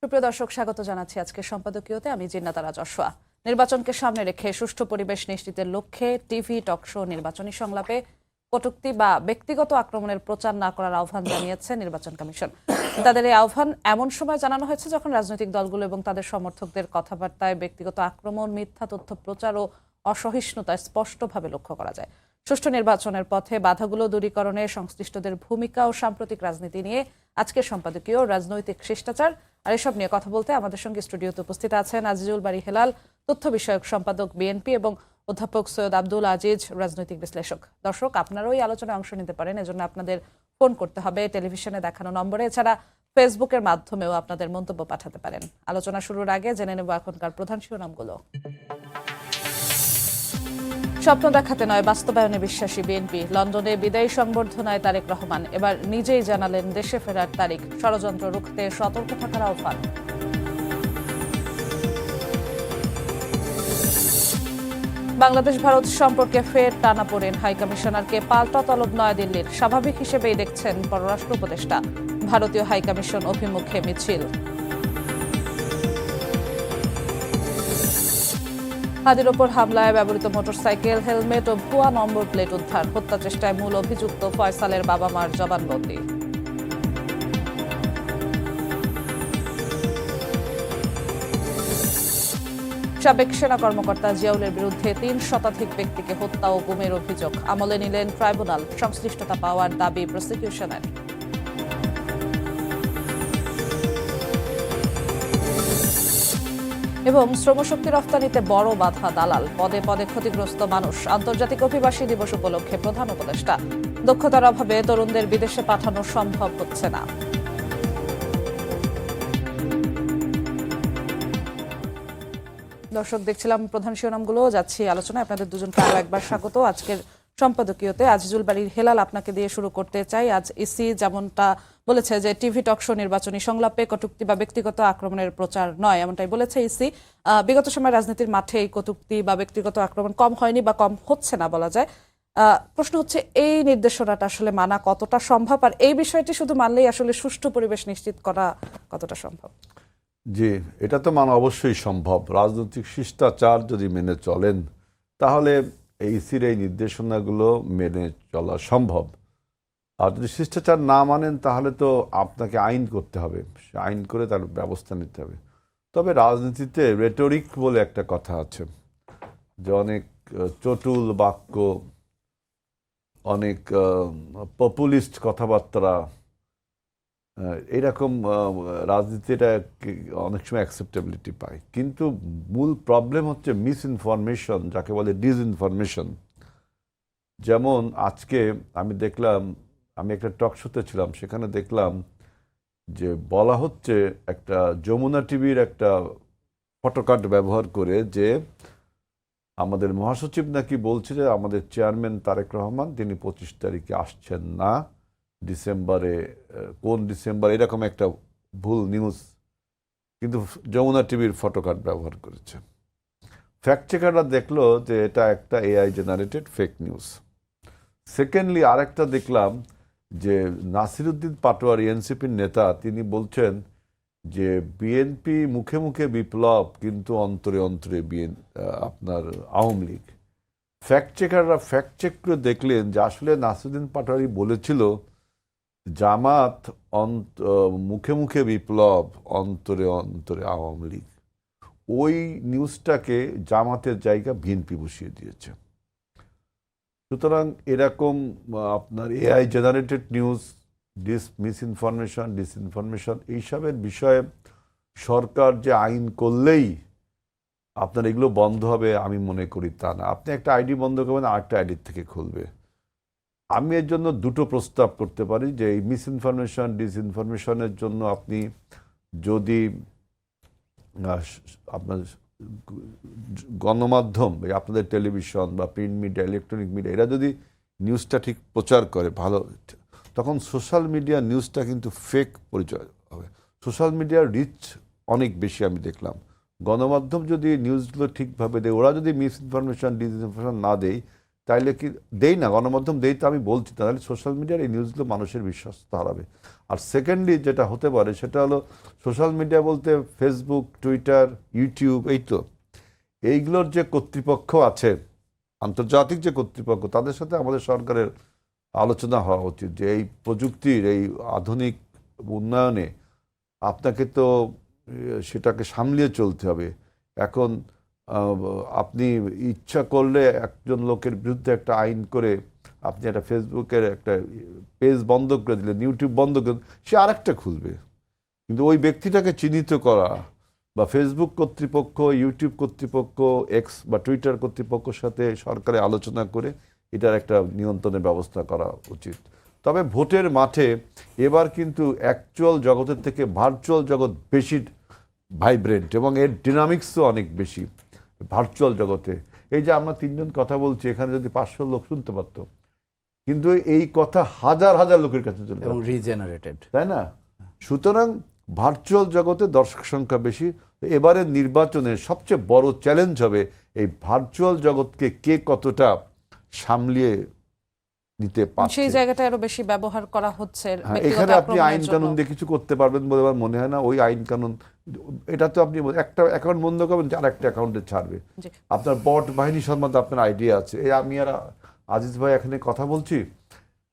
সুপ্রিয় দর্শক, স্বাগত জানাচ্ছি আজকের সম্পাদকীয়তে। আমি জিন্নাতারা যশোয়া। নির্বাচনকে সামনে রেখে সুষ্ঠু পরিবেশ নিশ্চিতের লক্ষ্যে টিভি টকশো নির্বাচনী সংলাপে কটূক্তি বা ব্যক্তিগত আক্রমণের প্রচার না করার আহ্বান জানিয়েছে নির্বাচন কমিশন। তাদের এই আহ্বান এমন সময় জানানো হয়েছে যখন রাজনৈতিক দলগুলো এবং তাদের সমর্থকদের কথাবার্তায় ব্যক্তিগত আক্রমণ, মিথ্যা তথ্য প্রচার ও অসহিষ্ণুতা স্পষ্টভাবে লক্ষ্য করা যায়। সুষ্ঠু নির্বাচনের পথে বাধাগুলো দূরীকরণে সংশ্লিষ্টদের ভূমিকা ও সাম্প্রতিক রাজনীতি নিয়ে আজকের সম্পাদকীয় রাজনৈতিক শিষ্টাচার। আর এসব নিয়ে কথা বলতে আমাদের সঙ্গে স্টুডিওতে উপস্থিত আছেন আজিজুল বারী হেলাল, তথ্য বিষয়ক সম্পাদক বিএনপি, এবং অধ্যাপক সৈয়দ আব্দুল আজিজ, রাজনৈতিক বিশ্লেষক। দর্শক, আপনারাও এই আলোচনায় অংশ নিতে পারেন, এজন্য আপনাদের ফোন করতে হবে টেলিভিশনে দেখানো নম্বরে। এছাড়া ফেসবুকের মাধ্যমেও আপনাদের মন্তব্য পাঠাতে পারেন। আলোচনা শুরুর আগে জেনে নেব এখনকার প্রধান শিরোনামগুলো। স্বপ্ন দেখাতে নয়, বাস্তবায়নে বিশ্বাসী বিএনপি। লন্ডনে বিদায়ী সংবর্ধনায় তারেক রহমান এবার নিজেই জানালেন দেশে ফেরার তারিখ। ষড়যন্ত্র রুখতে সতর্ক থাকার আহ্বান। বাংলাদেশ ভারত সম্পর্কে ফের টানাপোড়েন, হাইকমিশনারকে পাল্টা তলব নয়াদিল্লির। স্বাভাবিক হিসেবেই দেখছেন পররাষ্ট্র উপদেষ্টা। ভারতীয় হাইকমিশন অভিমুখে মিছিল। হাদির ওপর হামলায় ব্যবহৃত মোটরসাইকেল, হেলমেট ও ভুয়া নম্বর প্লেট উদ্ধার। হত্যা চেষ্টায় মূল অভিযুক্ত ফয়সালের বাবা মার জবানবন্দি। সাবেক সেনা কর্মকর্তা জিয়াউলের বিরুদ্ধে ৩ শতাধিক ব্যক্তিকে হত্যা ও গুমের অভিযোগ। আমলে নিলেন ট্রাইব্যুনাল। সংশ্লিষ্টতা পাওয়ার দাবি প্রসিকিউশনের। এবং শ্রমশক্তি রফতানিতে বড় বাধা দালাল, পদে পদে ক্ষতিগ্রস্ত মানুষ। আন্তর্জাতিক অভিবাসী দিবস উপলক্ষে প্রধান উপদেষ্টা। দক্ষতার অভাবে তরুণদের বিদেশে পাঠানো সম্ভব হচ্ছে না। দর্শক, দেখছিলাম প্রধান শিরোনামগুলো, যাচ্ছি আলোচনায়। আপনাদের দুজনকে আরো একবার স্বাগত আজকের সম্পাদকীয়তে। আজিজুল বারী হেলাল, আপনাকে দিয়ে শুরু করতে চাই। আজ ইসি যেমনটা বলেছে যে টিভি টকশো নির্বাচনী সংলাপে কটূক্তি বা ব্যক্তিগত আক্রমণের প্রচার নয়, এমনটাই বলেছে ইসি। বিগত সময় রাজনীতির মাঠে এই কটূক্তি বা ব্যক্তিগত আক্রমণ কম হয়নি বা কম হচ্ছে না বলা যায়। প্রশ্ন হচ্ছে, এই নির্দেশনাটা আসলে মানা কতটা সম্ভব, আর এই বিষয়টি শুধু মানলেই আসলে সুষ্ঠু পরিবেশ নিশ্চিত করা কতটা সম্ভব? জি, এটা তো মানা অবশ্যই সম্ভব। রাজনৈতিক শিষ্টাচার যদি মেনে চলেন তাহলে ইসির এই নির্দেশনাগুলো মেনে চলা সম্ভব। আর যদি শিষ্টাচার না মানেন তাহলে তো আপনাকে আইন করতে হবে, আইন করে তার ব্যবস্থা নিতে হবে। তবে রাজনীতিতে রেটরিক বলে একটা কথা আছে, যে অনেক চটুল বাক্য, অনেক পপুলিস্ট কথাবার্তা, এইরকম রাজনীতিটা অনেক সময় অ্যাকসেপ্টেবিলিটি পায়। কিন্তু মূল প্রবলেম হচ্ছে মিস ইনফরমেশন, যাকে বলে ডিসইনফরমেশন। যেমন আজকে আমি দেখলাম, আমি একটা টক শোতে ছিলাম, সেখানে দেখলাম যে বলা হচ্ছে একটা যমুনা টিভির একটা ফটোকার্ড ব্যবহার করে যে আমাদের মহাসচিব নাকি বলছে যে আমাদের চেয়ারম্যান তারেক রহমান তিনি 25 তারিখে আসছেন না, ডিসেম্বরে, কোন ডিসেম্বর, এরকম একটা ভুল নিউজ কিন্তু যমুনা টিভির ফটোকার্ড ব্যবহার করেছে। ফ্যাক্ট চেকাররা দেখলো যে এটা একটা AI generated fake news. Secondly আরেকটা দেখলাম যে নাসিরউদ্দিন পাটোয়ারি, এনসিপির নেতা, তিনি বলছেন যে বিএনপি মুখে মুখে বিপ্লব কিন্তু অন্তরে অন্তরে আপনার আওয়ামী লীগ। ফ্যাক্ট চেকাররা ফ্যাক্ট চেক করে দেখলেন যে আসলে নাসিরউদ্দিন পাটোয়ারি বলেছিল জামাত মুখে মুখে বিপ্লব অন্তরে অন্তরে আওয়ামী লীগ। ওই নিউজটাকে জামাতের জায়গা বিএনপি বসিয়ে দিয়েছে। সুতরাং এরকম আপনার এআই জেনারেটেড নিউজ, ডিসইনফরমেশন এইসবের বিষয়ে সরকার যে আইন করলেই আপনার এগুলো বন্ধ হবে আমি মনে করি তা না। আপনি একটা আইডি বন্ধ করবেন, আরেকটা আইডির থেকে খুলবে। আমি এর জন্য দুটো প্রস্তাব করতে পারি যে এই মিসইনফরমেশন, ডিসইনফরমেশনের জন্য আপনি যদি আপনার গণমাধ্যম, আপনাদের টেলিভিশন বা প্রিন্ট মিডিয়া, ইলেকট্রনিক মিডিয়া, এরা যদি নিউজটা ঠিক প্রচার করে ভালো, তখন সোশ্যাল মিডিয়া নিউজটা কিন্তু ফেক পরিচয় হবে। সোশ্যাল মিডিয়ার রিচ অনেক বেশি আমি দেখলাম। গণমাধ্যম যদি নিউজগুলো ঠিকভাবে দেয়, ওরা যদি মিসইনফরমেশন, ডিসইনফরমেশন না দেয়, তাইলে কি দেই না, গণমাধ্যম দেই, তো আমি বলছি, তাহলে সোশ্যাল মিডিয়ার এই নিউজগুলো মানুষের বিশ্বাস হারাবে। আর সেকেন্ডলি যেটা হতে পারে সেটা হলো, সোশ্যাল মিডিয়া বলতে ফেসবুক, টুইটার, ইউটিউব, এই তো এইগুলোর যে কর্তৃপক্ষ আছে, আন্তর্জাতিক যে কর্তৃপক্ষ, তাদের সাথে আমাদের সরকারের আলোচনা হওয়া উচিত যে এই প্রযুক্তির এই আধুনিক উন্নয়নে আপনাকে তো সেটাকে সামলিয়ে চলতে হবে। এখন আপনি ইচ্ছা করলে একজন লোকের বিরুদ্ধে একটা আইন করে আপনি একটা ফেসবুকের একটা পেজ বন্ধ করে দিলেন, ইউটিউব বন্ধ করে, সে আরেকটা খুলবে। কিন্তু ওই ব্যক্তিটাকে চিহ্নিত করা, বা ফেসবুক কর্তৃপক্ষ, ইউটিউব কর্তৃপক্ষ, এক্স বা টুইটার কর্তৃপক্ষের সাথে সরকারে আলোচনা করে এটার একটা নিয়ন্ত্রণের ব্যবস্থা করা উচিত। তবে ভোটের মাঠে এবার কিন্তু অ্যাকচুয়াল জগতের থেকে ভার্চুয়াল জগৎ বেশি ভাইব্রেন্ট, এবং এর ডিনামিক্সও অনেক বেশি ভার্চুয়াল জগতে। এই যে আমরা তিনজন কথা বলছি, এখানে যদি 500 লোক শুনতে পারতো, কিন্তু এই কথা হাজার হাজার লোকের কাছে চলে এবং যাবে, রিজেনারেটেড, তাই না? সুতরাং ভার্চুয়াল জগতে দর্শক সংখ্যা বেশি। এবারের নির্বাচনের সবচেয়ে বড় চ্যালেঞ্জ হবে এই ভার্চুয়াল জগৎকে কে কতটা সামলিয়ে নিতে পারছে। সেই জায়গাটা আরো বেশি ব্যবহার করা হচ্ছে ব্যক্তিগত এখানে আপনি আক্রমণের আইন জন্য। কানুন দিয়ে কিছু করতে পারবেন বলে আমার মনে হয় না। ওই আইন কানুন, এটা তো আপনি একটা অ্যাকাউন্ট বন্ধ করবেন, আর একটা অ্যাকাউন্টে ছাড়বে। জি। আপনার বট বাহিনী সম্বন্ধে আপনার আইডিয়া আছে। এই আমি আর আজিজ ভাই এখানে কথা বলছি,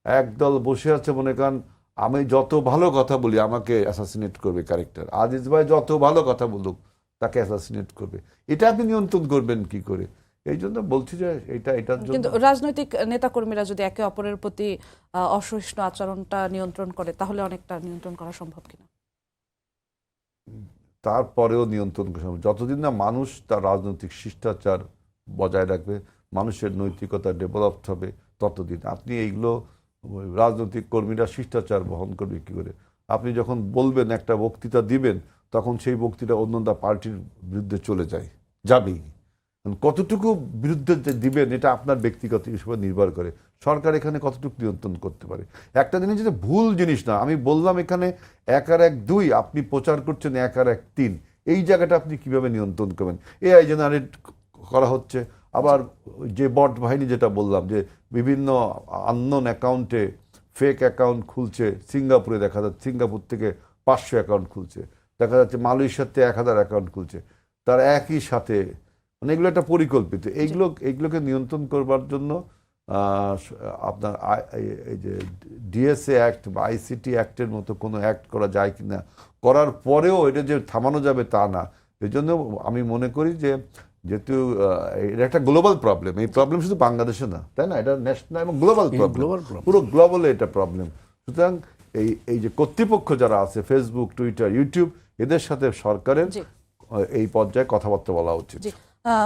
একদল বসে আছে, মনে করেন আমি যত ভালো কথা বলি আমাকে অ্যাসাসিনেট করবে ক্যারেক্টার, আজিজ ভাই যত ভালো কথা বলুক তাকে অ্যাসাসিনেট করবে। এটা আপনি নিয়ন্ত্রণ করবেন কি করে? এই জন্য বলছি যে এটার কিন্তু জন্য রাজনৈতিক নেতাকর্মীরা যদি একে অপরের প্রতি অসহিষ্ণু আচরণটা নিয়ন্ত্রণ করে, তাহলে অনেকটা নিয়ন্ত্রণ করা সম্ভব কিনা? তারপরেও নিয়ন্ত্রণ করা সম্ভব যতদিন না মানুষ তার রাজনৈতিক শিষ্টাচার বজায় রাখবে, মানুষের নৈতিকতা ডেভেলপড হবে, ততদিন। আপনি এইগুলো রাজনৈতিক কর্মীরা শিষ্টাচার বহন করবে কী করে? আপনি যখন বলবেন, একটা বক্তৃতা দিবেন, তখন সেই বক্তৃতা অন্যটা পার্টির বিরুদ্ধে চলে যায়, যাবেই। কতটুকু বিরুদ্ধে যে দিবেন এটা আপনার ব্যক্তিগত হিসেবে নির্ভর করে। সরকার এখানে কতটুকু নিয়ন্ত্রণ করতে পারে। একটা জিনিস যেটা ভুল জিনিস না, আমি বললাম এখানে 1 আর 1 2, আপনি প্রচার করছেন 1 আর 1 3, এই জায়গাটা আপনি কিভাবে নিয়ন্ত্রণ করবেন? এআই জেনারেট করা হচ্ছে। আবার যে বট বাহিনী, যেটা বললাম, যে বিভিন্ন আননোন অ্যাকাউন্টে ফেক অ্যাকাউন্ট খুলছে, সিঙ্গাপুরে দেখা যাচ্ছে, সিঙ্গাপুর থেকে 500 অ্যাকাউন্ট খুলছে, দেখা যাচ্ছে মালয়েশিয়াতে 1000 অ্যাকাউন্ট খুলছে, তার একই সাথে, মানে এগুলো একটা পরিকল্পিত। এইগুলোকে নিয়ন্ত্রণ করবার জন্য আপনার এই যে ডিএসএ অ্যাক্ট বা আইসিটি অ্যাক্টের মতো কোনো অ্যাক্ট করা যায় কিনা, করার পরেও এটা যে থামানো যাবে তা না। এই জন্য আমি মনে করি যে যেহেতু এটা একটা গ্লোবাল প্রবলেম, এই প্রবলেম শুধু বাংলাদেশে না, তাই না? এটা ন্যাশনাল এবং গ্লোবাল প্রবলেম, পুরো গ্লোবালে এটা প্রবলেম। সুতরাং এই যে কর্তৃপক্ষ যারা আছে, ফেসবুক, টুইটার, ইউটিউব, এদের সাথে সরকারের এই পর্যায়ে কথাবার্তা বলা উচিত।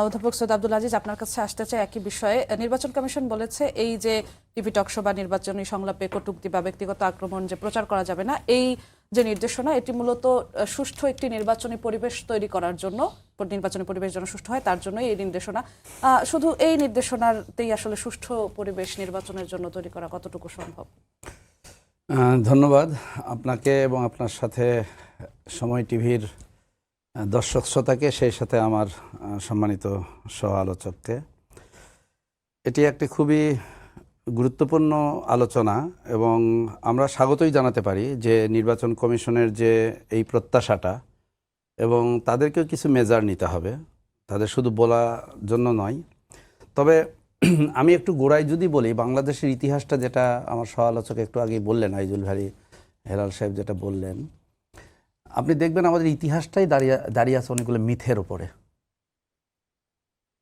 অধ্যাপক সৈয়দ আব্দুল আজিজ, আপনার কাছে আসতে চাই একই বিষয়ে। নির্বাচন কমিশন বলেছে এই যে টিভি টক শো বা নির্বাচনী সংলাপে কটূক্তি বা ব্যক্তিগত আক্রমণ যে প্রচার করা যাবে না, এই যে নির্দেশনা, এটি মূলত সুষ্ঠু একটি নির্বাচনী পরিবেশ তৈরি করার জন্য, নির্বাচনী পরিবেশ যেন সুষ্ঠু হয় তার জন্যই এই নির্দেশনা। শুধু এই নির্দেশনাতেই আসলে সুষ্ঠু পরিবেশ নির্বাচনের জন্য তৈরি করা কতটুকু সম্ভব? ধন্যবাদ আপনাকে এবং আপনার সাথে সময় টিভির দর্শক শ্রোতাকে, সেই সাথে আমার সম্মানিত সহ আলোচককে। এটি একটি খুবই গুরুত্বপূর্ণ আলোচনা এবং আমরা স্বাগতই জানাতে পারি যে নির্বাচন কমিশনের যে এই প্রত্যাশাটা, এবং তাদেরকেও কিছু মেজার নিতে হবে, তাদের শুধু বলার জন্য নয়। তবে আমি একটু গোড়ায় যদি বলি, বাংলাদেশের ইতিহাসটা, যেটা আমার সহ আলোচক একটু আগেই বললেন, আইজুল ভাই হেলাল সাহেব যেটা বললেন, আপনি দেখবেন আমাদের ইতিহাসটাই দাঁড়িয়ে আছে অনেকগুলো মিথের ওপরে,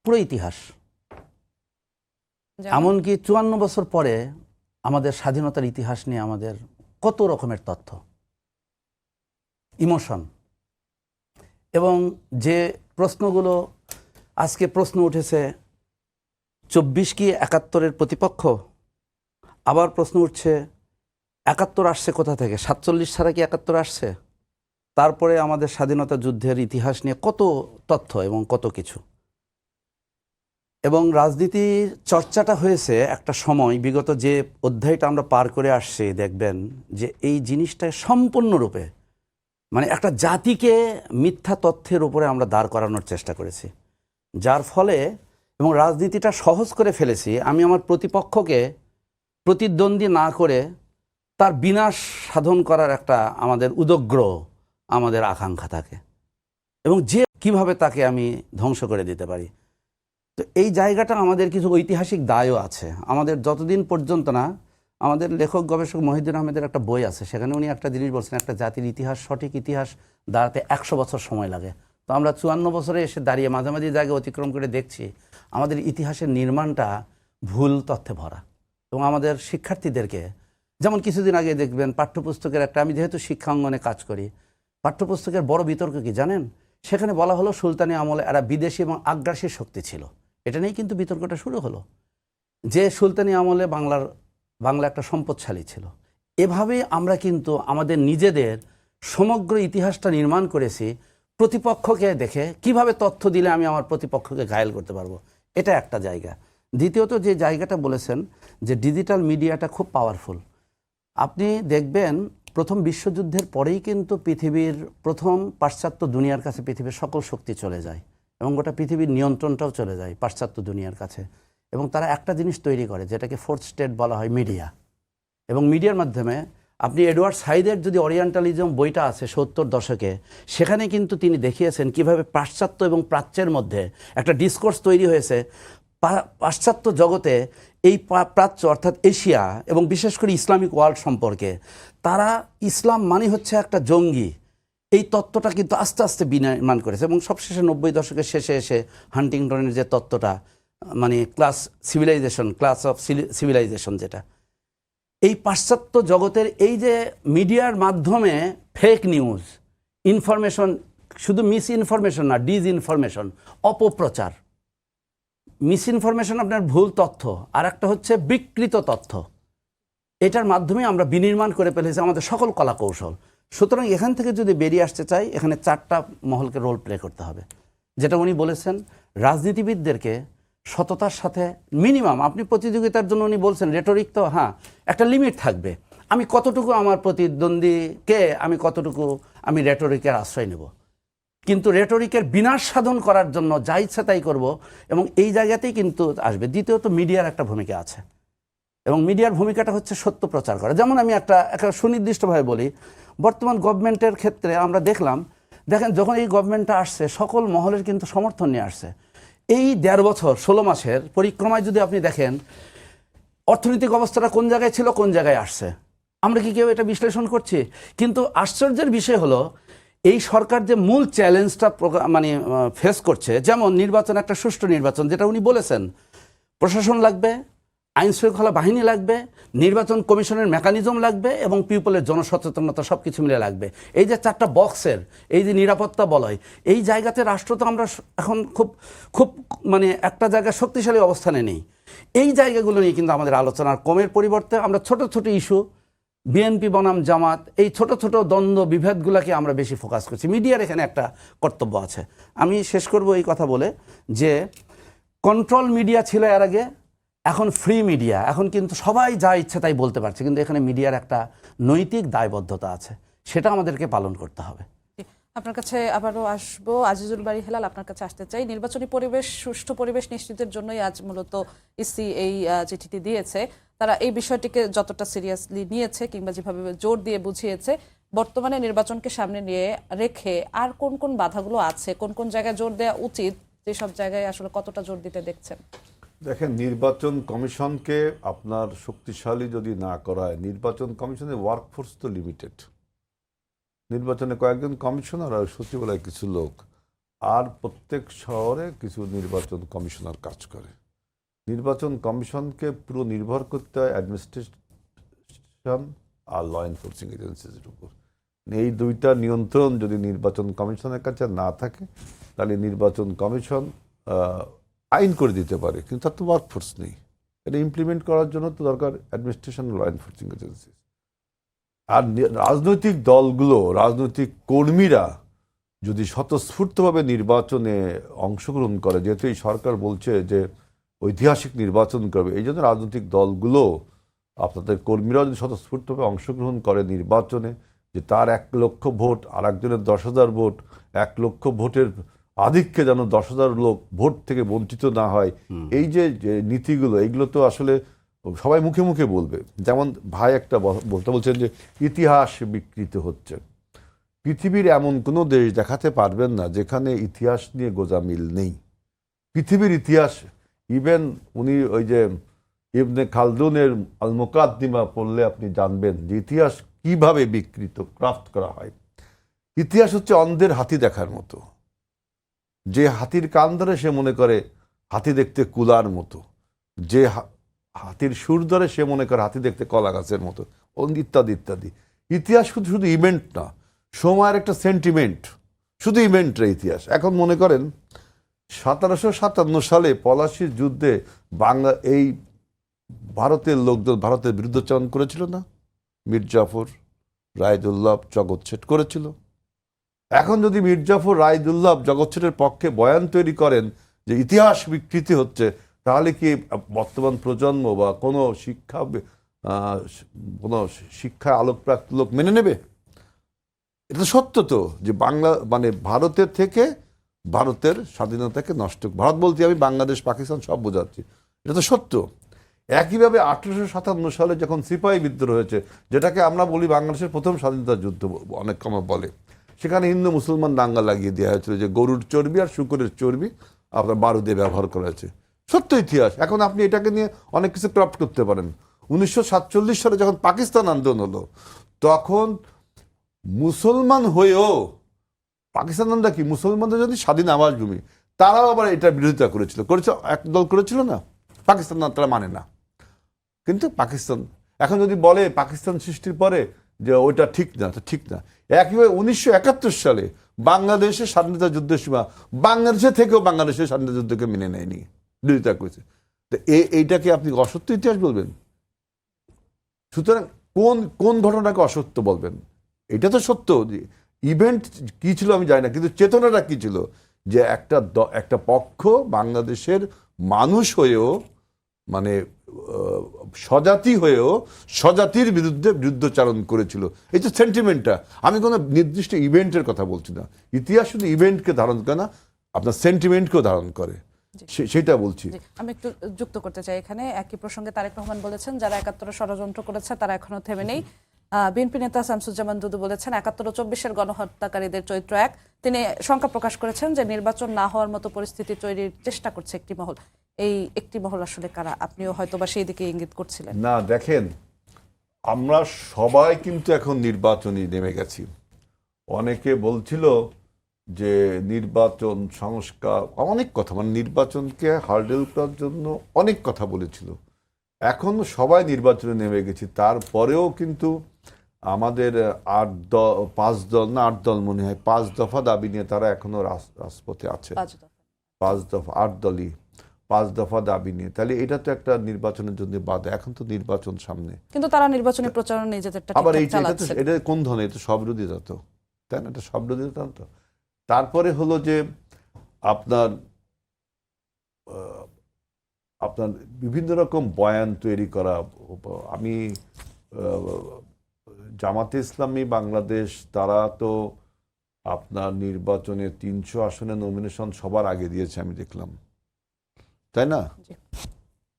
পুরো ইতিহাস। এমনকি 54 বছর পরে আমাদের স্বাধীনতার ইতিহাস নিয়ে আমাদের কত রকমের তথ্য, ইমোশন, এবং যে প্রশ্নগুলো আজকে প্রশ্ন উঠেছে, 24 কি 71-এর প্রতিপক্ষ? আবার প্রশ্ন উঠছে 71 আসছে কোথা থেকে? 47 ছাড়া কি 71 আসছে? তারপরে আমাদের স্বাধীনতা যুদ্ধের ইতিহাস নিয়ে কত তথ্য এবং কত কিছু। এবং রাজনীতির চর্চাটা হয়েছে একটা সময়, বিগত যে অধ্যায়টা আমরা পার করে আসছি, দেখবেন যে এই জিনিসটা সম্পূর্ণরূপে, মানে একটা জাতিকে মিথ্যা তথ্যের উপরে আমরা দাঁড় করানোর চেষ্টা করেছি, যার ফলে এবং রাজনীতিটা সহজ করে ফেলেছি। আমি আমার প্রতিপক্ষকে প্রতিদ্বন্দ্বী না করে তার বিনাশ সাধন করার একটা আমাদের উদগ্র আমাদের আকাঙ্ক্ষা থাকে, এবং যে কিভাবে তাকে আমি ধ্বংস করে দিতে পারি। তো এই জায়গাটা আমাদের কিছু ঐতিহাসিক দায়ও আছে। আমাদের যতদিন পর্যন্ত না, আমাদের লেখক গবেষক মহিউদ্দিন আহমেদের একটা বই আছে, সেখানে উনি একটা জিনিস বলছেন, একটা জাতির ইতিহাস, সঠিক ইতিহাস দাঁড়াতে 100 বছর সময় লাগে। তো আমরা 54 বছরে এসে দাঁড়িয়ে মাঝামাঝি জায়গায় অতিক্রম করে দেখছি আমাদের ইতিহাসের নির্মাণটা ভুল তথ্যে ভরা। এবং আমাদের শিক্ষার্থীদেরকে, যেমন কিছুদিন আগে দেখবেন পাঠ্যপুস্তকের একটা, আমি যেহেতু শিক্ষা অঙ্গনে কাজ করি, পাঠ্যপুস্তকের বড় বিতর্ক কি জানেন? সেখানে বলা হলো সুলতানি আমলে এরা বিদেশি এবং আগ্রাসী শক্তি ছিল। এটা নিয়েই কিন্তু বিতর্কটা শুরু হলো, যে সুলতানি আমলে বাংলা একটা সম্পদশালী ছিল। এভাবেই আমরা কিন্তু আমাদের নিজেদের সমগ্র ইতিহাসটা নির্মাণ করেছি প্রতিপক্ষকে দেখে কিভাবে তথ্য দিলে আমি আমার প্রতিপক্ষকে ঘায়েল করতে পারবো। এটা একটা জায়গা। দ্বিতীয়ত যে জায়গাটা বলেছেন যে ডিজিটাল মিডিয়াটা খুব পাওয়ারফুল। আপনি দেখবেন প্রথম বিশ্বযুদ্ধের পরেই কিন্তু পৃথিবীর প্রথম পাশ্চাত্য দুনিয়ার কাছে পৃথিবীর সকল শক্তি চলে যায়, এবং গোটা পৃথিবীর নিয়ন্ত্রণটাও চলে যায় পাশ্চাত্য দুনিয়ার কাছে। এবং তারা একটা জিনিস তৈরি করে যেটাকে ফোর্থ স্টেট বলা হয়, মিডিয়া। এবং মিডিয়ার মাধ্যমে আপনি এডওয়ার্ড সাইদের যদি ওরিয়েন্টালিজম বইটা আছে 70 দশকে, সেখানে কিন্তু তিনি দেখিয়েছেন কিভাবে পাশ্চাত্য এবং প্রাচ্যের মধ্যে একটা ডিসকোর্স তৈরি হয়েছে। পাশ্চাত্য জগতে এই প্রাচ্য অর্থাৎ এশিয়া এবং বিশেষ করে ইসলামিক ওয়ার্ল্ড সম্পর্কে, তারা ইসলাম মানে হচ্ছে একটা জঙ্গি, এই তত্ত্বটা কিন্তু আস্তে আস্তে বিনির্মাণ করেছে। এবং সবশেষে 90 দশকের শেষে এসে হান্টিংটনের যে তত্ত্বটা, মানে ক্লাস অফ সিভিলাইজেশন, যেটা এই পাশ্চাত্য জগতের এই যে মিডিয়ার মাধ্যমে ফেক নিউজ, ইনফরমেশন, শুধু মিস ইনফরমেশন না, ডিসইনফরমেশন, অপপ্রচার। মিস ইনফরমেশন আপনার ভুল তথ্য, আর একটা হচ্ছে বিকৃত তথ্য। এটার মাধ্যমে আমরা বিনির্মাণ করে ফেলেছি আমাদের সকল কলা কৌশল। সুতরাং এখান থেকে যদি বেরিয়ে আসতে চাই, এখানে 4টা মহলকে রোল প্লে করতে হবে। যেটা উনি বলেছেন, রাজনীতিবিদদেরকে সততার সাথে মিনিমাম, আপনি প্রতিযোগিতার জন্য উনি বলছেন রেটরিক, তো হ্যাঁ একটা লিমিট থাকবে। আমি কতটুকু আমার প্রতিদ্বন্দ্বীকে আমি রেটরিকের আশ্রয় নেব, কিন্তু রেটরিকের বিনাশ সাধন করার জন্য যা ইচ্ছা তাই করব, এবং এই জায়গাতেই কিন্তু আসবে। দ্বিতীয়ত মিডিয়ার একটা ভূমিকা আছে, এবং মিডিয়ার ভূমিকাটা হচ্ছে সত্য প্রচার করা। যেমন আমি একটা সুনির্দিষ্টভাবে বলি, বর্তমান গভর্নমেন্টের ক্ষেত্রে আমরা দেখেন যখন এই গভর্নমেন্টটা আসছে, সকল মহলের কিন্তু সমর্থন নিয়ে আসছে। এই 1.5 বছর 16 মাসের পরিক্রমায় যদি আপনি দেখেন অর্থনৈতিক অবস্থাটা কোন জায়গায় ছিল, কোন জায়গায় আসছে, আমরা কি কেউ এটা বিশ্লেষণ করছি? কিন্তু আশ্চর্যের বিষয় হলো, এই সরকার যে মূল চ্যালেঞ্জটা ফেস করছে, যেমন নির্বাচন, একটা সুষ্ঠু নির্বাচন, যেটা উনি বলেছেন, প্রশাসন লাগবে, আইন শৃঙ্খলা বাহিনী লাগবে, নির্বাচন কমিশনের মেকানিজম লাগবে, এবং পিপলের জনসচেতনতা, সব কিছু মিলে লাগবে। এই যে 4টা বক্সের এই যে নিরাপত্তা বলয়, এই জায়গাতে রাষ্ট্র তো আমরা এখন খুব একটা জায়গায় শক্তিশালী অবস্থানে নেই। এই জায়গাগুলো নিয়ে কিন্তু আমাদের আলোচনার কমের পরিবর্তে আমরা ছোট ছোট ইস্যু, বিএনপি বনাম জামাত, এই ছোট ছোট দ্বন্দ্ব বিভেদগুলোকে আমরা বেশি ফোকাস করছি। মিডিয়ার এখানে একটা কর্তব্য আছে। আমি শেষ করব এই কথা বলে যে কন্ট্রোল মিডিয়া ছিল এর আগে, এখন ফ্রি মিডিয়া, এখন কিন্তু সবাই যা ইচ্ছে তাই বলতে পারছে, কিন্তু এখানে মিডিয়ার একটা নৈতিক দায়বদ্ধতা আছে, সেটা আমাদেরকে পালন করতে হবে। আপনার কাছে আবারও আসবো, আজিজুল বারী হেলাল, আপনার কাছে আসতে চাই। নির্বাচনী পরিবেশ, সুষ্ঠু পরিবেশ নিশ্চিতের জন্যই আজ মূলত ইসি এই চিঠিটি দিয়েছে। তারা এই বিষয়টিকে যতটা সিরিয়াসলি নিয়েছে কিংবা যেভাবে জোর দিয়ে বুঝিয়েছে, বর্তমানে নির্বাচনকে সামনে নিয়ে রেখে আর কোন কোন বাধাগুলো আছে, কোন কোন জায়গায় জোর দেওয়া উচিত, যেসব জায়গায় আসলে কতটা জোর দিতে দেখছেন? দেখেন, নির্বাচন কমিশনকে আপনার শক্তিশালী যদি না করায়, নির্বাচন কমিশনের ওয়ার্কফোর্স তো লিমিটেড। নির্বাচনে কয়েকজন কমিশনার আর সচিবালয় কিছু লোক, আর প্রত্যেক শহরে কিছু নির্বাচন কমিশনার কাজ করে। নির্বাচন কমিশনকে পুরো নির্ভর করতে হয় অ্যাডমিনিস্ট্রেশন আর ল এনফোর্সিং এজেন্সির উপর। এই 2টা নিয়ন্ত্রণ যদি নির্বাচন কমিশনের কাছে না থাকে, তাহলে নির্বাচন কমিশন আইন করে দিতে পারে, কিন্তু তার তো ওয়ার্কফোর্স নেই। এটা ইমপ্লিমেন্ট করার জন্য তো দরকার অ্যাডমিনিস্ট্রেশন, ল এনফোর্সিং এজেন্সি। আর রাজনৈতিক দলগুলো, রাজনৈতিক কর্মীরা যদি স্বতঃস্ফূর্তভাবে নির্বাচনে অংশগ্রহণ করে, যেহেতু এই সরকার বলছে যে ঐতিহাসিক নির্বাচন করবে, এই জন্য রাজনৈতিক দলগুলো, আপনাদের কর্মীরাও যদি স্বতঃস্ফূর্তভাবে অংশগ্রহণ করে নির্বাচনে, যে তার 1 লক্ষ ভোট আর একজনের 10,000 ভোট, 1 লক্ষ ভোটের আধিক্যে যেন 10,000 লোক ভোট থেকে বঞ্চিত না হয়, এই যে যে নীতিগুলো, এগুলো তো আসলে সবাই মুখে মুখে বলবে। যেমন ভাই একটা বলছেন যে ইতিহাস বিকৃত হচ্ছে। পৃথিবীর এমন কোনো দেশ দেখাতে পারবেন না যেখানে ইতিহাস নিয়ে গোঁজামিল নেই। পৃথিবীর ইতিহাস, ইভেন উনি ওই যে ইবনে খালদুনের আল মুকাদ্দিমা পড়লে আপনি জানবেন যে ইতিহাস কিভাবে বিকৃত ক্রাফট করা হয়। ইতিহাস হচ্ছে অন্ধের হাতি দেখার মতো। যে হাতির কান ধরে সে মনে করে হাতি দেখতে কুলার মতো, যে হাতির সুর ধরে সে মনে করে হাতি দেখতে কলা গাছের মতো, ইত্যাদি ইত্যাদি। ইতিহাস শুধু শুধু ইভেন্ট না, সময়ের একটা সেন্টিমেন্ট, শুধু ইভেন্টের ইতিহাস। এখন মনে করেন 1757 সালে পলাশির যুদ্ধে এই ভারতের লোকজন ভারতের বিরুদ্ধাচরণ করেছিল না? মির্জাফর, রায়দুল্লাহ, জগৎ শেঠ করেছিল। এখন যদি মির্জাফর, রায়দুল্লাহ, জগৎ শেঠের পক্ষে বয়ান তৈরি করেন যে ইতিহাস বিকৃতি হচ্ছে, তাহলে কি বর্তমান প্রজন্ম বা কোনো শিক্ষায় আলোকপ্রাপ্ত লোক মেনে নেবে? এটা সত্য তো, যে বাংলা মানে ভারতের থেকে ভারতের স্বাধীনতাকে নষ্ট, ভারত বলতে আমি বাংলাদেশ, পাকিস্তান সব বোঝাচ্ছি, এটা তো সত্য। একইভাবে 1857 সালে যখন সিপাহী বিদ্রোহ হয়েছে, যেটাকে আমরা বলি বাংলাদেশের প্রথম স্বাধীনতা যুদ্ধ, অনেক কম বলে, সেখানে হিন্দু মুসলমান দাঙ্গা লাগিয়ে দেওয়া হয়েছিল যে গরুর চর্বি আর শুকরের চর্বি আপনার বারুদে ব্যবহার করা হয়েছে। সত্য ইতিহাস। এখন আপনি এটাকে নিয়ে অনেক কিছু ক্রাফট করতে পারেন। 1947 সালে যখন পাকিস্তান আন্দোলন হলো, তখন মুসলমান হয়েও পাকিস্তানরা কি মুসলমানদের যদি স্বাধীন আবাসভূমি, তারাও আবার এটার বিরোধিতা করেছিল, একদল করেছিল না পাকিস্তান, না তারা মানে না। কিন্তু পাকিস্তান এখন যদি বলে পাকিস্তান সৃষ্টির পরে যে ওইটা ঠিক না, তো ঠিক না। একইভাবে 1971 সালে বাংলাদেশের স্বাধীনতা যুদ্ধের সীমা, বাংলাদেশের থেকেও বাংলাদেশের স্বাধীনতা যুদ্ধকে মেনে নেয়নি, বিরোধিতা করেছে। তো এইটাকে আপনি অসত্য ইতিহাস বলবেন? সুতরাং কোন কোন ঘটনাকে অসত্য বলবেন? এটা তো সত্য। ইভেন্ট কি ছিল আমি জানি না, কিন্তু চেতনাটা কি ছিল, যে একটা পক্ষ বাংলাদেশের মানুষ হয়েও, মানে স্বজাতি হয়েও স্বজাতির বিরুদ্ধে বিরুদ্ধচারণ করেছিল। এই যে সেন্টিমেন্টটা, আমি কোনো নির্দিষ্ট ইভেন্টের কথা বলছি না। ইতিহাস শুধু ইভেন্টকে ধারণ করে না, আপনার সেন্টিমেন্টকেও ধারণ করে, সেটা বলছি। আমি একটু যুক্ত করতে চাই এখানে। একই প্রসঙ্গে তারেক রহমান বলেছেন যারা 71 ষড়যন্ত্র করেছে তারা এখনো থেমে নেই। বিএনপি নেতা শামসুজ্জামান দুদু বলেছেন 71 ও 24-এর গণহত্যাকারীদের চরিত্র এক। তিনি শঙ্কা প্রকাশ করেছেন যে নির্বাচন না হওয়ার মতো পরিস্থিতি তৈরির চেষ্টা করছে একটি মহল। এই একটি মহল আসলে কারা? আপনিও হয়তো বা সেই দিকে ইঙ্গিত করছিলেন। না, দেখেন, আমরা সবাই কিন্তু এখন নির্বাচনে নেমে গেছি। অনেকে বলছিল যে নির্বাচন সংস্কার, অনেক কথা, মানে নির্বাচনকে হার্ডেল করার জন্য অনেক কথা বলেছিল। এখন সবাই নির্বাচনে নেমে গেছি, তারপরেও কিন্তু আমাদের 5 দল মনে হয় 5 দফা দাবি নিয়ে তারা এখনো রাজপথে আছে। 5 দফা, 8 দলই 5 দফা দাবি নিয়ে। তাহলে এটা তো একটা নির্বাচনের জন্য বাধা। এখন তো নির্বাচন সামনে, কিন্তু তারা নির্বাচনী প্রচারণা নিজেদেরটা আবার ঠিকঠাক চালাচ্ছে। এটা কোন ধরনের? এটা সব বিরোধিতা তো, তাই না? এটা সব বিরোধিতা তো। তারপরে হলো যে আপনার আপনার বিভিন্ন রকম বয়ান তৈরি করা। আমি জামাতে ইসলামী বাংলাদেশ, তারা তো আপনার নির্বাচনে 300 আসনে নমিনেশন সবার আগে দিয়েছে, আমি দেখলাম, তাই না?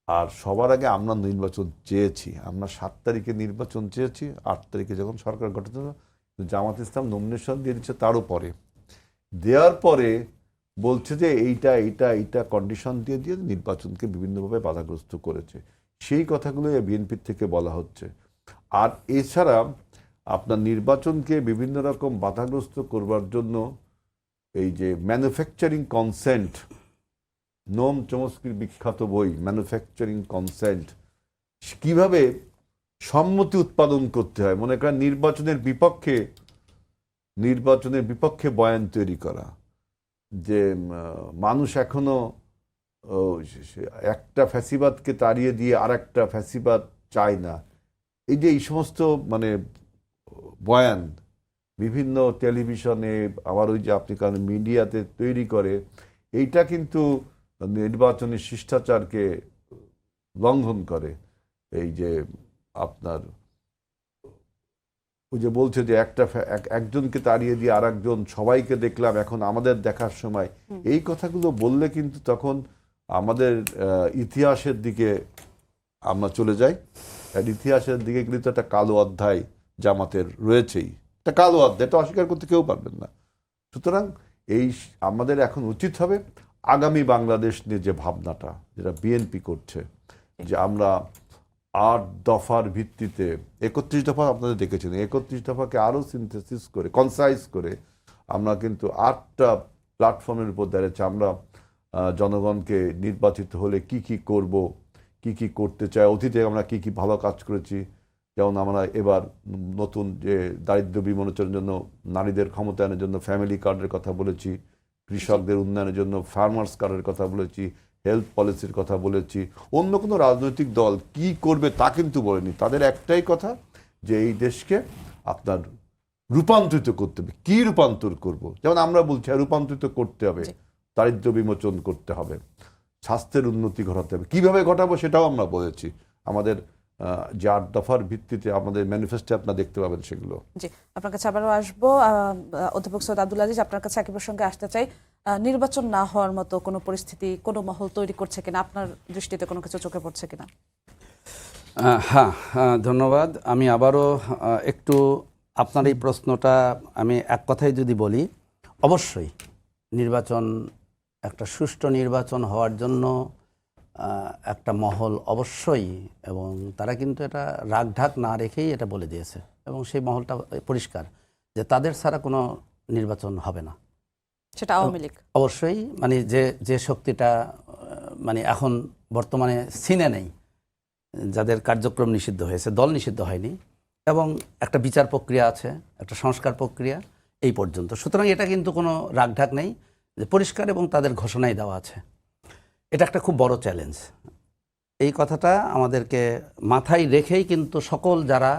আর সবার আগে আমরা নির্বাচন চেয়েছি। আমরা 7 তারিখে নির্বাচন চেয়েছি, 8 তারিখে যখন সরকার গঠিত হলো, জামাত ইসলাম নমিনেশন দিয়ে দিচ্ছে। তারও পরে দেওয়ার পরে বলছে যে এইটা কন্ডিশন দিয়ে নির্বাচনকে বিভিন্নভাবে বাধাগ্রস্ত করেছে। সেই কথাগুলো বিএনপির থেকে বলা হচ্ছে। আর এছাড়া আপনার নির্বাচনকে বিভিন্ন রকম বাধাগ্রস্ত করবার জন্য এই যে ম্যানুফ্যাকচারিং কনসেন্ট, নোম চমস্কির বিখ্যাত বই ম্যানুফ্যাকচারিং কনসেন্ট, কিভাবে সম্মতি উৎপাদন করতে হয়, মনে করেন নির্বাচনের বিপক্ষে বয়ান তৈরি করা, যে মানুষ এখনো একটা ফ্যাসিবাদকে তাড়িয়ে দিয়ে আর একটা ফ্যাসিবাদ চায় না। এই যে এই সমস্ত মানে বয়ান বিভিন্ন টেলিভিশনে, আবার ওই যে আপনি কারণ মিডিয়াতে তৈরি করে, এইটা কিন্তু নির্বাচনী শিষ্টাচারকে লঙ্ঘন করে। এই যে আপনার ওই যে বলছে যে একজনকে তাড়িয়ে দিয়ে আর একজন সবাইকে দেখলাম, এখন আমাদের দেখার সময়, এই কথাগুলো বললে কিন্তু তখন আমাদের ইতিহাসের দিকে আমরা চলে যাই। আর ইতিহাসের দিকে গেলে তো একটা কালো অধ্যায় জামাতের রয়েছেই, একটা কালো অধ্যায়, এটা অস্বীকার করতে কেউ পারবেন না। সুতরাং আমাদের এখন উচিত হবে আগামী বাংলাদেশ নিয়ে যে ভাবনাটা যেটা বিএনপি করছে, যে আমরা 8 দফার ভিত্তিতে 31 দফা আপনাদের দেখেছেন, 31 দফাকে আরও সিনথেসিস করে কনসাইজ করে আমরা কিন্তু 8টা প্ল্যাটফর্মের উপর দাঁড়িয়েছি। আমরা জনগণকে নির্বাচিত হলে কি কি করব, কি কি করতে চাই, অতীতে আমরা কি কি ভালো কাজ করেছি, যেমন আমরা এবার নতুন যে দারিদ্র্য বিমোচনের জন্য, নারীদের ক্ষমতায়নের জন্য ফ্যামিলি কার্ডের কথা বলেছি, কৃষকদের উন্নয়নের জন্য ফার্মার্স কার্ডের কথা বলেছি, হেলথ পলিসির কথা বলেছি। অন্য কোনো রাজনৈতিক দল কি করবে তা কিন্তু বলেনি। তাদের একটাই কথা যে এই দেশকে আপনার রূপান্তরিত করতে হবে। কি রূপান্তর করব? যেমন আমরা বলছি রূপান্তরিত করতে হবে, দারিদ্র্য বিমোচন করতে হবে, স্বাস্থ্যের উন্নতি ঘটাতে হবে। কিভাবে ঘটাবো সেটাও আমরা বলেছি। আমাদের যে 8 দফার ভিত্তিতে আমাদের ম্যানিফেস্টো আপনারা দেখতে পাবেন সেগুলো। জি, আপনার কাছে আবারও আসবো। অধ্যাপক সৈয়দ আব্দুল আজিজ, আপনার কাছে একই প্রসঙ্গে আসতে চাই। নির্বাচন না হওয়ার মতো কোনো পরিস্থিতি কোনো মহল তৈরি করছে কিনা, আপনার দৃষ্টিতে কোনো কিছু চোখে পড়ছে কিনা? হ্যাঁ, ধন্যবাদ। আমি আবারও একটু আপনার এই প্রশ্নটা আমি এক কথায় যদি বলি, অবশ্যই নির্বাচন, একটা সুষ্ঠু নির্বাচন হওয়ার জন্য একটা মহল অবশ্যই, এবং তারা কিন্তু এটা রাগঢাক না রেখেই এটা বলে দিয়েছে, এবং সেই মহলটা পরিষ্কার যে তাদের ছাড়া কোনো নির্বাচন হবে না। সেটা আওয়ামী লীগ অবশ্যই, মানে যে শক্তিটা মানে এখন বর্তমানে সিনে নেই, যাদের কার্যক্রম নিষিদ্ধ হয়েছে, দল নিষিদ্ধ হয়নি, এবং একটা বিচার প্রক্রিয়া আছে, একটা সংস্কার প্রক্রিয়া এই পর্যন্ত। সুতরাং এটা কিন্তু কোনো রাগঢাক নেই, যে পরিষ্কার, এবং তাদের ঘোষণাই দেওয়া আছে। এটা একটা খুব বড় চ্যালেঞ্জ। এই কথাটা আমাদেরকে মাথায় রেখেই কিন্তু সকল যারা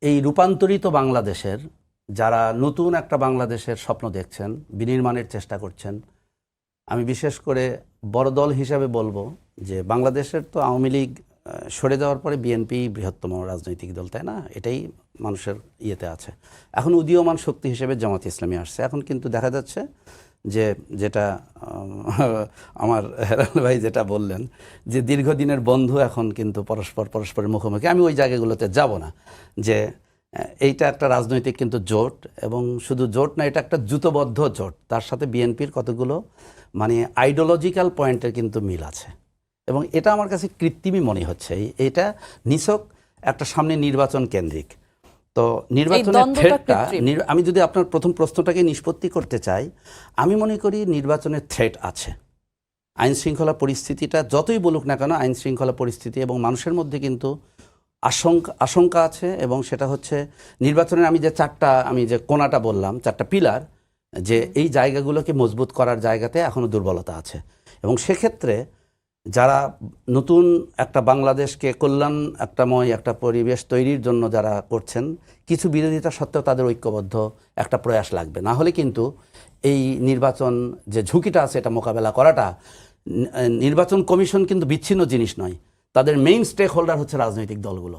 এই রূপান্তরিত বাংলাদেশের, যারা নতুন একটা বাংলাদেশের স্বপ্ন দেখছেন, বিনির্মাণের চেষ্টা করছেন, আমি বিশেষ করে বড় দল হিসাবে বলবো যে বাংলাদেশের তো আওয়ামী লীগ সরে যাওয়ার পরে বিএনপি বৃহত্তম রাজনৈতিক দল, তাই না? এটাই মানুষের ইয়েতে আছে। এখন উদীয়মান শক্তি হিসেবে জামাত ইসলামী আসছে। এখন কিন্তু দেখা যাচ্ছে যে, যেটা আমার হেলাল ভাই যেটা বললেন, যে দীর্ঘদিনের বন্ধু এখন কিন্তু পরস্পরের মুখোমুখি। আমি ওই জায়গাগুলোতে যাব না, যে এইটা একটা রাজনৈতিক কিন্তু জোট, এবং শুধু জোট না, এটা একটা জুতোবদ্ধ জোট। তার সাথে বিএনপির কতগুলো মানে আইডিওলজিক্যাল পয়েন্টের কিন্তু মিল আছে, এবং এটা আমার কাছে কৃত্রিমই মনে হচ্ছে। এটা নিছক একটা সামনে নির্বাচন কেন্দ্রিক। তো নির্বাচনের থ্রেটটা, আমি যদি আপনার প্রথম প্রশ্নটাকে নিষ্পত্তি করতে চাই, আমি মনে করি নির্বাচনের থ্রেট আছে। আইন শৃঙ্খলা পরিস্থিতিটা যতই বলুক না কেন, আইন শৃঙ্খলা পরিস্থিতি এবং মানুষের মধ্যে কিন্তু আশঙ্কা আছে, এবং সেটা হচ্ছে নির্বাচনের আমি যে কোণাটা বললাম, 4টা পিলার, যে এই জায়গাগুলোকে মজবুত করার জায়গাতে এখনও দুর্বলতা আছে। এবং সেক্ষেত্রে যারা নতুন একটা বাংলাদেশকে কল্যাণ একটা পরিবেশ তৈরির জন্য যারা করছেন, কিছু বিরোধিতা সত্ত্বেও তাদের ঐক্যবদ্ধ একটা প্রয়াস লাগবে। না হলে কিন্তু এই নির্বাচন যে ঝুঁকিটা আছে এটা মোকাবেলা করাটা, নির্বাচন কমিশন কিন্তু বিচ্ছিন্ন জিনিস নয়, তাদের মেইন স্টেক হোল্ডার হচ্ছে রাজনৈতিক দলগুলো।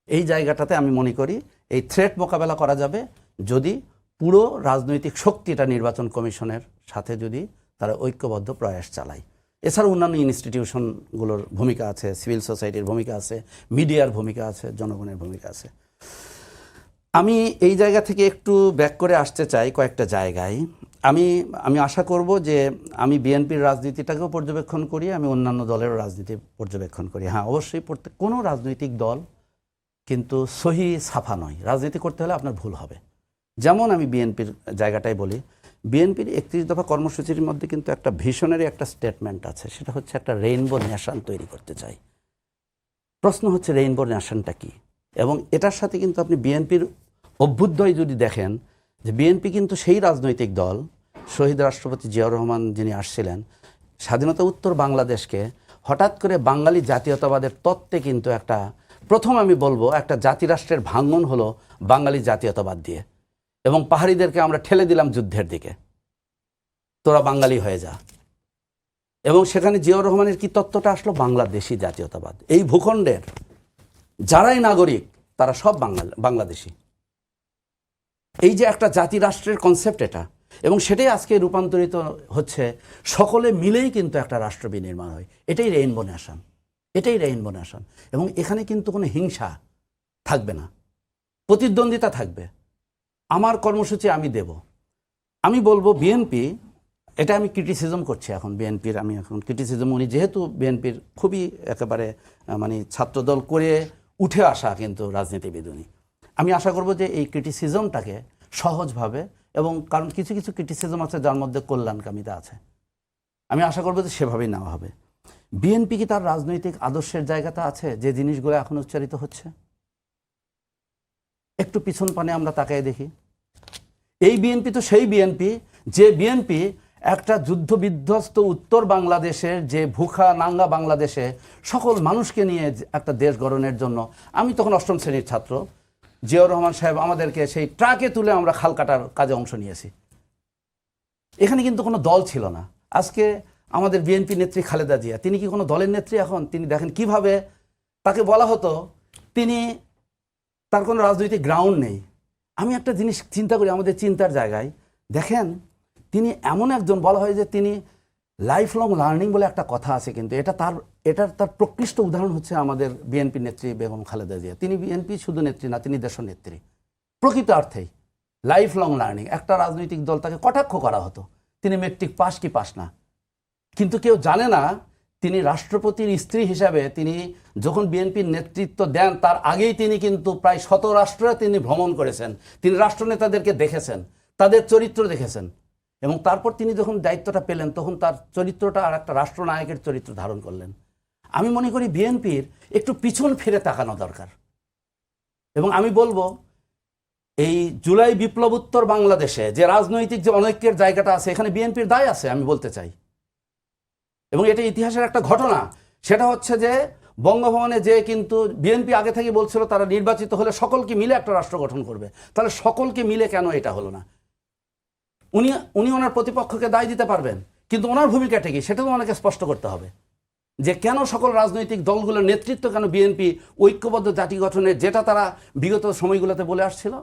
এই জায়গাটাতে আমি মনে করি এই থ্রেট মোকাবেলা করা যাবে যদি পুরো রাজনৈতিক শক্তিটা নির্বাচন কমিশনের সাথে যদি তারা ঐক্যবদ্ধ প্রয়াস চালায়। এছাড়া অন্যান্য ইনস্টিটিউশনগুলোর ভূমিকা আছে, সিভিল সোসাইটির ভূমিকা আছে, মিডিয়ার ভূমিকা আছে, জনগণের ভূমিকা আছে। আমি এই জায়গা থেকে একটু ব্যাক করে আসতে চাই কয়েকটা জায়গায়। আমি আশা করব যে আমি বিএনপির রাজনীতিটাকেও পর্যবেক্ষণ করি, আমি অন্যান্য দলেরও রাজনীতি পর্যবেক্ষণ করি। হ্যাঁ, অবশ্যই কোনো রাজনৈতিক দল কিন্তু সহি সাফা নয়। রাজনীতি করতে হলে আপনার ভুল হবে। যেমন আমি বিএনপির জায়গাটাই বলি, বিএনপির 31 দফা কর্মসূচির মধ্যে কিন্তু একটা ভিশনারি একটা স্টেটমেন্ট আছে, সেটা হচ্ছে একটা রেইনবো নেশন তৈরি করতে চাই। প্রশ্ন হচ্ছে রেইনবো নেশনটা কি? এবং এটার সাথে কিন্তু আপনি বিএনপির অভ্যুদয় যদি দেখেন, যে বিএনপি কিন্তু সেই রাজনৈতিক দল, শহীদ রাষ্ট্রপতি জিয়াউর রহমান যিনি আসছিলেন, স্বাধীনতা উত্তর বাংলাদেশকে হঠাৎ করে বাঙালি জাতীয়তাবাদের তত্ত্বে কিন্তু একটা প্রথম আমি বলবো একটা জাতিরাষ্ট্রের ভাঙন হলো বাঙালি জাতীয়তাবাদ দিয়ে, এবং পাহাড়িদেরকে আমরা ঠেলে দিলাম যুদ্ধের দিকে, তোরা বাঙালি হয়ে যা। এবং সেখানে জিয়াউর রহমানের কি তত্ত্বটা আসলো? বাংলাদেশি জাতীয়তাবাদ। এই ভূখণ্ডের যারাই নাগরিক তারা সব বাংলাদেশি। এই যে একটা জাতি রাষ্ট্রের কনসেপ্ট এটা, এবং সেটাই আজকে রূপান্তরিত হচ্ছে, সকলে মিলেই কিন্তু একটা রাষ্ট্র বিনির্মাণ হয়। এটাই রেইনবো নেশন, এটাই রেইনবো নেশন। এবং এখানে কিন্তু কোনো হিংসা থাকবে না, প্রতিদ্বন্দ্বিতা থাকবে। আমার কর্মসূচি আমি দেব। আমি বলবো বিএনপি, এটা আমি ক্রিটিসিজম করছি এখন বিএনপির, আমি এখন ক্রিটিসিজম, উনি যেহেতু বিএনপির খুবই একেবারে মানে ছাত্রদল করে উঠে আসা কিন্তু রাজনীতিবিদ উনি, আমি আশা করব যে এই ক্রিটিসিজমটাকে সহজভাবে, এবং কারণ কিছু কিছু ক্রিটিসিজম আছে যার মধ্যে কল্যাণকামিতা আছে, আমি আশা করব যে সেভাবেই নেওয়া হবে। বিএনপি কি তার রাজনৈতিক আদর্শের জায়গাটা আছে যে জিনিসগুলো এখন উচ্চারিত হচ্ছে? একটু পিছন পানে আমরা তাকায় দেখি। এই বিএনপি তো সেই বিএনপি যে বিএনপি একটা যুদ্ধ বিধ্বস্ত উত্তর বাংলাদেশের, যে ভুখা নাঙ্গা বাংলাদেশে সকল মানুষকে নিয়ে একটা দেশ গঠনের জন্য, আমি তখন অষ্টম শ্রেণীর ছাত্র, জিয়াউর রহমান সাহেব আমাদেরকে সেই ট্রাকে তুলে আমরা খাল কাটার কাজে অংশ নিয়েছি। এখানে কিন্তু কোনো দল ছিল না। আজকে আমাদের বিএনপি নেত্রী খালেদা জিয়া, তিনি কি কোনো দলের নেত্রী এখন? তিনি দেখেন কিভাবে তাকে বলা হতো তিনি, তার কোনো রাজনৈতিক গ্রাউন্ড নেই। আমি একটা জিনিস চিন্তা করি আমাদের চিন্তার জায়গায়, দেখেন তিনি এমন একজন, বলা হয় যে তিনি লাইফ লং লার্নিং বলে একটা কথা আছে, কিন্তু তার প্রকৃষ্ট উদাহরণ হচ্ছে আমাদের বিএনপি নেত্রী বেগম খালেদা জিয়া। তিনি বিএনপি শুধু নেত্রী না, তিনি দেশনেত্রী প্রকৃত অর্থেই। লাইফ লং লার্নিং, একটা রাজনৈতিক দল তাকে কটাক্ষ করা হতো তিনি মেট্রিক পাস কি পাস না, কিন্তু কেউ জানে না তিনি রাষ্ট্রপতির স্ত্রী হিসাবে তিনি যখন বিএনপির নেতৃত্ব দেন তার আগেই তিনি কিন্তু প্রায় 100 রাষ্ট্রে তিনি ভ্রমণ করেছেন, তিনি রাষ্ট্রনেতাদেরকে দেখেছেন, তাদের চরিত্র দেখেছেন, এবং তারপর তিনি যখন দায়িত্বটা পেলেন তখন তার চরিত্রটা আর একটা রাষ্ট্রনায়কের চরিত্র ধারণ করলেন। আমি মনে করি বিএনপির একটু পিছন ফিরে তাকানো দরকার। এবং আমি বলবো এই জুলাই বিপ্লবোত্তর বাংলাদেশে যে রাজনৈতিক যে অনৈক্যের জায়গাটা আছে, এখানে বিএনপির দায় আছে, আমি বলতে চাই। এবং এটা ইতিহাসের একটা ঘটনা, সেটা হচ্ছে যে বঙ্গভবনে যে কিন্তু বিএনপি আগে থেকে বলছিল তারা নির্বাচিত হলে সকলকে মিলে একটা রাষ্ট্র গঠন করবে, তাহলে সকলকে মিলে কেন এটা হলো না? উনি ওনার প্রতিপক্ষকে দায় দিতে পারবেন, কিন্তু ওনার ভূমিকাটা কি সেটা তো ওনাকে স্পষ্ট করতে হবে, যে কেন সকল রাজনৈতিক দলগুলোর নেতৃত্ব, কেন বিএনপি ঐক্যবদ্ধ জাতি গঠনের, যেটা তারা বিগত সময়গুলোতে বলে আসছিল,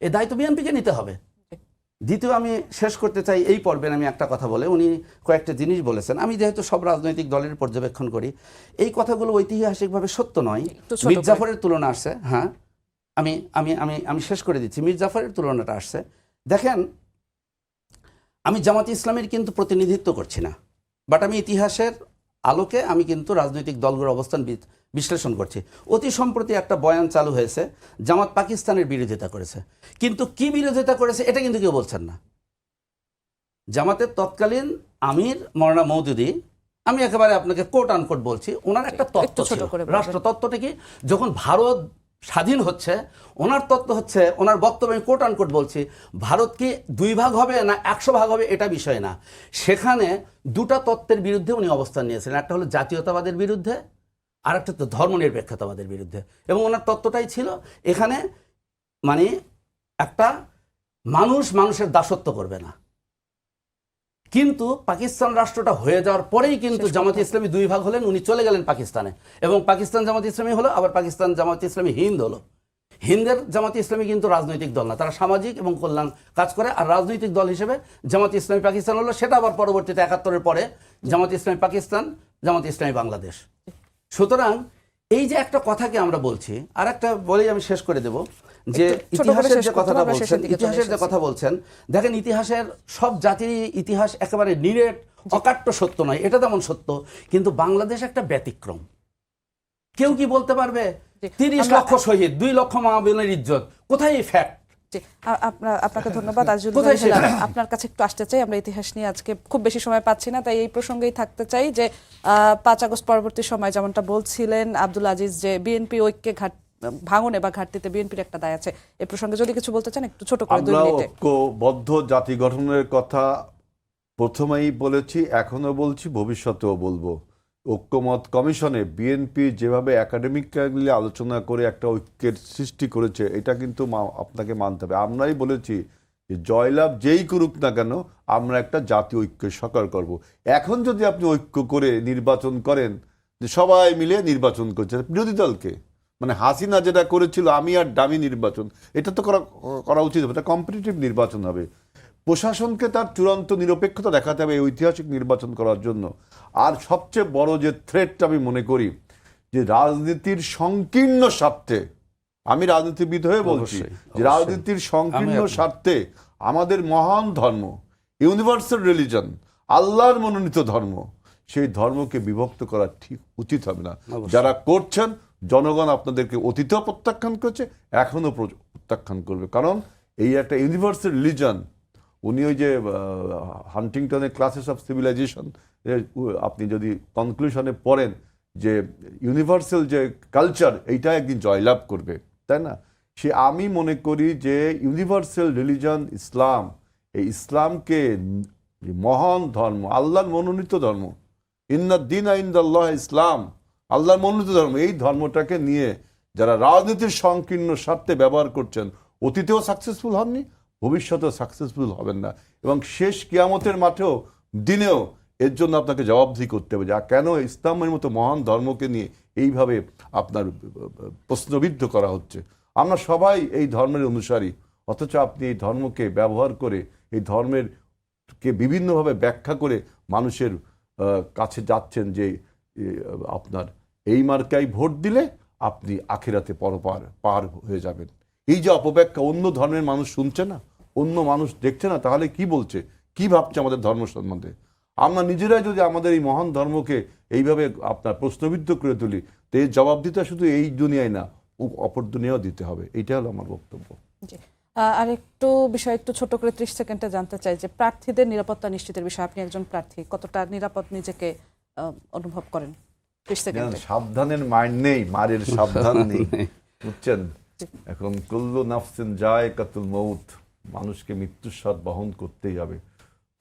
এই দায়িত্ব বিএনপিকে নিতে হবে। দ্বিতীয় আমি শেষ করতে চাই এই পর্বের আমি একটা কথা বলে, উনি কয়েকটা জিনিস বলেছেন। আমি যেহেতু সব রাজনৈতিক দলের পর্যবেক্ষণ করি, এই কথাগুলো ঐতিহাসিকভাবে সত্য নয়। মীর জাফরের তুলনা আসছে, হ্যাঁ আমি আমি আমি আমি শেষ করে দিচ্ছি। মীর জাফরের তুলনাটা আসছে, দেখেন আমি জামাত ইসলামের কিন্তু প্রতিনিধিত্ব করছি না, বাট আমি ইতিহাসের আলোকে আমি কিন্তু রাজনৈতিক দলগুলোর অবস্থান বিশ্লেষণ করছি। অতি সম্প্রতি একটা বয়ান চালু হয়েছে, জামাত পাকিস্তানের বিরোধিতা করেছে, কিন্তু কি বিরোধিতা করেছে এটা কিন্তু কেউ বলছেন না। জামাতের তৎকালীন আমির মৌলানা মওদুদী, আমি একেবারে আপনাকে কোট আনকোট বলছি, ওনার একটা তত্ত্ব ছিল, রাষ্ট্র তত্ত্বটা কি, যখন ভারত স্বাধীন হচ্ছে ওনার তত্ত্ব হচ্ছে, ওনার বক্তব্য আমি কোট আনকোট বলছি, ভারত কি 2 ভাগ হবে না 100 ভাগ হবে এটা বিষয় না। সেখানে দুটা তত্ত্বের বিরুদ্ধে উনি অবস্থান নিয়েছিলেন, একটা হলো জাতীয়তাবাদের বিরুদ্ধে, আর একটা তো ধর্মনিরপেক্ষতাবাদের বিরুদ্ধে। এবং ওনার তত্ত্বটাই ছিল এখানে মানে একটা মানুষের দাসত্ব করবে না। কিন্তু পাকিস্তান রাষ্ট্রটা হয়ে যাওয়ার পরেই কিন্তু জামাত ইসলামী 2 ভাগ হলেন, উনি চলে গেলেন পাকিস্তানে, এবং পাকিস্তান জামাত ইসলামী হলো, আবার পাকিস্তান জামাত ইসলামী হিন্দ হলো। হিন্দের জামাত ইসলামী কিন্তু রাজনৈতিক দল না, তারা সামাজিক এবং কল্যাণ কাজ করে, আর রাজনৈতিক দল হিসেবে জামাত ইসলামী পাকিস্তান হলো, সেটা আবার পরবর্তীতে 71-এর পরে জামাত ইসলামী পাকিস্তান, জামাত ইসলামী বাংলাদেশ। সুতরাং এই যে একটা কথাকে আমরা বলছি, আর একটা বলেই আমি শেষ করে দেব, যে ইতিহাসের যে কথাটা বলছেন, ইতিহাসের যে কথা বলছেন, দেখেন ইতিহাসের সব জাতির ইতিহাস একেবারে নিরেট অকাট্য সত্য নয়, এটা তেমন সত্য, কিন্তু বাংলাদেশ একটা ব্যতিক্রম। কেউ কি বলতে পারবে 30 লক্ষ শহীদ, 2 লক্ষ মা বোনের ইজ্জত, কোথায় এই ফ্যাক্ট? আপনাকে ধন্যবাদ। আপনার কাছে একটু আসতে চাই, আমরা ইতিহাস নিয়ে আজকে খুব বেশি সময় পাচ্ছি না, তাই এই প্রসঙ্গেই থাকতে চাই যে 5 আগস্ট পরবর্তী সময় যেমনটা বলছিলেন আব্দুল আজিজ, যে বিএনপি ঐক্যে ভাঙনে বা ঘাটতিতে বিএনপির একটা দায় আছে, এই প্রসঙ্গে যদি কিছু বলতে চান একটু ছোট করে 2 মিনিটে। ঐক্যবদ্ধ জাতি গঠনের কথা প্রথমেই বলেছি, এখনো বলছি, ভবিষ্যতেও বলবো। ঐক্যমত কমিশনে বিএনপি যেভাবে একাডেমিক্যালি আলোচনা করে একটা ঐক্যের সৃষ্টি করেছে, এটা কিন্তু আপনাকে মানতে হবে। আমরাই বলেছি যে জয়লাভ যেই করুক না কেন আমরা একটা জাতীয় ঐক্য সাকার করব। এখন যদি আপনি ঐক্য করে নির্বাচন করেন, যে সবাই মিলে নির্বাচন করছে, বিরোধী দলকে মানে হাসিনা যেটা করেছিল আমি আর ডামি নির্বাচন, এটা তো করা উচিত হবে, এটা কম্পিটিটিভ নির্বাচন হবে। প্রশাসনকে তার চূড়ান্ত নিরপেক্ষতা দেখাতে হবে এই ঐতিহাসিক নির্বাচন করার জন্য। আর সবচেয়ে বড় যে থ্রেটটা আমি মনে করি যে রাজনীতির সংকীর্ণ স্বার্থে, আমি রাজনীতিবিদ হয়ে বলছি যে রাজনীতির সংকীর্ণ স্বার্থে আমাদের মহান ধর্ম, ইউনিভার্সাল রিলিজন, আল্লাহর মনোনীত ধর্ম, সেই ধর্মকে বিভক্ত করা ঠিক উচিত হবে না। যারা করছেন জনগণ আপনাদেরকে অতীতেও প্রত্যাখ্যান করেছে, এখনো প্রত্যাখ্যান করবে। কারণ এই একটা ইউনিভার্সাল রিলিজন, উনি ওই যে হান্টিংটনের ক্লাসেস অফ সিভিলাইজেশন আপনি যদি কনক্লুশনে পড়েন যে ইউনিভার্সাল যে কালচার এইটা একদিন জয়লাভ করবে, তাই না? সে আমি মনে করি যে ইউনিভার্সাল রিলিজন ইসলাম, এই ইসলামকে মহান ধর্ম, আল্লাহর মনোনীত ধর্ম, ইন্নাদ-দীনা ইনদাল্লাহ ইসলাম, আল্লাহর মনোনীত ধর্ম, এই ধর্মটাকে নিয়ে যারা রাজনীতির সংকীর্ণ স্বার্থে ব্যবহার করছেন, অতীতেও সাকসেসফুল হননি, ভবিষ্যতেও সাকসেসফুল হবেন না। এবং শেষ কিয়ামতের মাঠেও দিনেও এর জন্য আপনাকে জবাবদিহি করতে হবে, যা কেন ইসলামের মতো মহান ধর্মকে নিয়ে এইভাবে আপনার প্রশ্নবিদ্ধ করা হচ্ছে। আমরা সবাই এই ধর্মের অনুসারী, অথচ আপনি এই ধর্মকে ব্যবহার করে, এই ধর্মের কে বিভিন্নভাবে ব্যাখ্যা করে মানুষের কাছে যাচ্ছেন যে আপনার এই মার্কায় ভোট দিলে আপনি আখিরাতে পার হয়ে যাবেন। এই যে অপব্যাখ্যা, অন্য ধর্মের মানুষ শুনছে না, অন্য মানুষ দেখছে না, তাহলে কি বলছে, কি ভাবছে আমাদের ধর্ম সম্বন্ধে? আমরা নিজেরাই যদি আমাদের এই মহান ধর্মকে এইভাবে আপনার প্রশ্নবিদ্ধ করে তুলি, তো এর জবাব দিতে শুধু এই দুনিয়ায় না, অপর দুনিয়াও দিতে হবে। এইটা হলো আমার বক্তব্য। আর একটু বিষয় একটু ছোট করে 30 সেকেন্ডে জানতে চাই যে প্রার্থীদের নিরাপত্তা নিশ্চিতের বিষয়ে আপনি একজন প্রার্থী, কতটা নিরাপদ নিজেকে অনুভব করেন? 30 সেকেন্ডে। সাবধানের মাইন্ড নেই, মারের সাবধান নেই, বুঝছেন? এখন কুল্লু নাফসিন যায়কাতুল মউত, মানুষকে মৃত্যুর স্বাদ বহন করতেই হবে।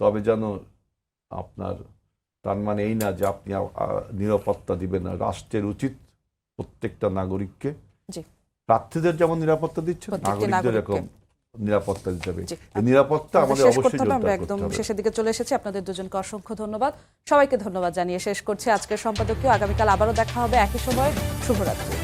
তবে যেন আপনার তার মানে এই না যে আপনি নিরাপত্তা দিবেন না। রাষ্ট্রের উচিত প্রত্যেকটা নাগরিককে, প্রার্থীদের যেমন নিরাপত্তা দিচ্ছে, নাগরিকদের এরকম নিরাপত্তা দিতে হবে। এই নিরাপত্তা আমাদের অবশ্যই আমরা একদম শেষের দিকে চলে এসেছি। আপনাদের দুজনকে অসংখ্য ধন্যবাদ, সবাইকে ধন্যবাদ জানিয়ে শেষ করছি আজকের সম্পাদকীয়। আগামীকাল আবারও দেখা হবে একই সময়। শুভরাত্রি।